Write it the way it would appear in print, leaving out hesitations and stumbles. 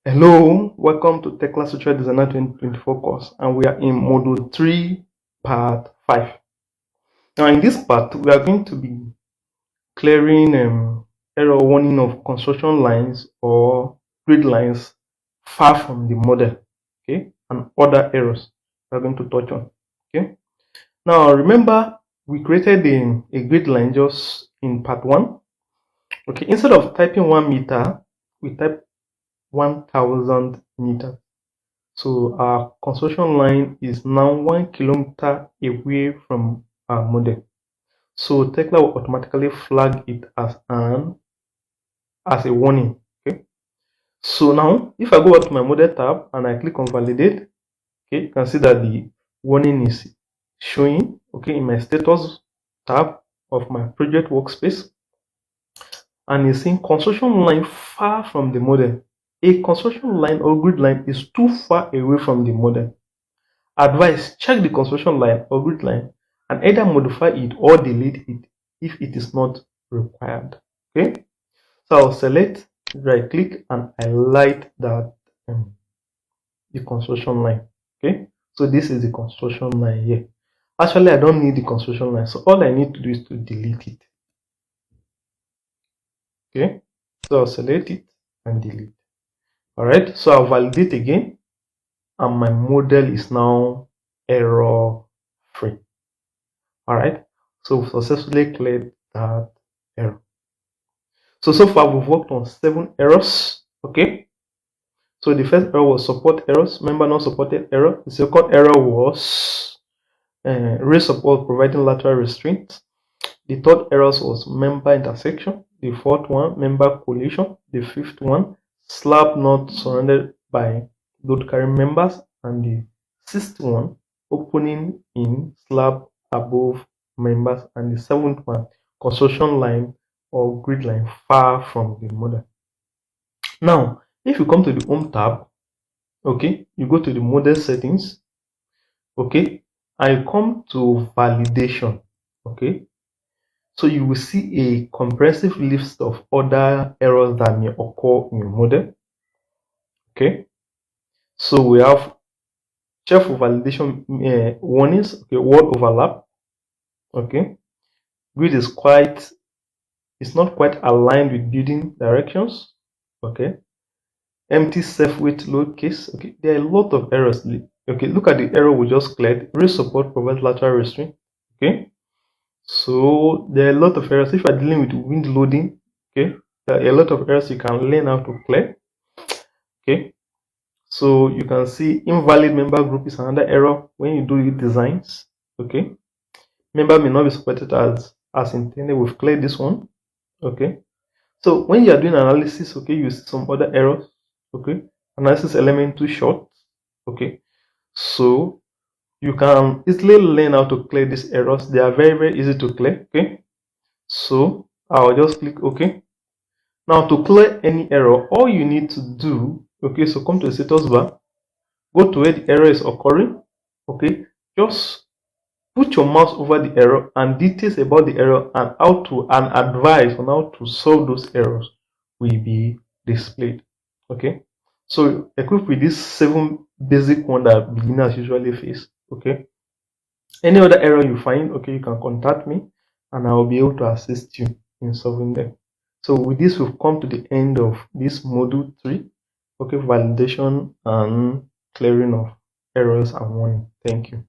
Hello, welcome to Tekla Structures Designer 2024 course, and we are in Module 3, Part 5. Now, in this part, we are going to be clearing error warning of construction lines or grid lines far from the model, okay, and other errors we are going to touch on, okay. Now, remember, we created a grid line just in Part 1, okay. Instead of typing 1 meter, we type 1,000 meters. So our construction line is now 1 kilometer away from our model. So Tekla will automatically flag it as a warning. Okay. So now if I go out to my model tab and I click on validate, okay, you can see that the warning is showing, okay, in my status tab of my project workspace, and it's saying construction line far from the model. A construction line or grid line is too far away from the model. Advice: check the construction line or grid line and either modify it or delete it if it is not required. Okay, so I'll select, right click, and highlight that the construction line. Okay, so this is the construction line here. Actually, I don't need the construction line, so all I need to do is to delete it. Okay, so I'll select it and delete. All right, so I'll validate again, and my model is now error free. All right, so we've successfully cleared that error. So far we've worked on 7 errors. Okay, so the first error was support errors, member not supported error. The second error was raise support providing lateral restraint. The third error was member intersection. The fourth one, member collision. The fifth one, slab not surrounded by load carrying members. And the sixth one, opening in slab above members. And the seventh one, construction line or grid line far from the model. Now, if you come to the home tab, okay, you go to the model settings, okay, and you come to validation, okay. So you will see a comprehensive list of other errors that may occur in your model. Okay, so we have check for validation warnings. Okay, word overlap. Okay, grid is it's not quite aligned with building directions. Okay, empty self-weight load case. Okay, there are a lot of errors. Okay, look at the error we just cleared. Raise support provides lateral restraint. Okay, so there are a lot of errors. If you're dealing with wind loading, okay, there are a lot of errors you can learn how to clear. Okay, so you can see invalid member group is another error when you do your designs. Okay, member may not be supported as intended. We've cleared this one. Okay, so when you are doing analysis, okay, you see some other errors. Okay, analysis element too short. Okay, so you can easily learn how to clear these errors. They are very easy to clear. Okay, so I'll just click OK. Now to clear any error, all you need to do, okay, so come to the status bar, go to where the error is occurring. Okay, just put your mouse over the error, and details about the error and advice on how to solve those errors will be displayed. Okay, so equipped with these 7 basic ones that beginners usually face. Okay, any other error you find, okay, you can contact me and I will be able to assist you in solving them. So with this, we've come to the end of this module 3, okay, validation and clearing of errors and warning. Thank you.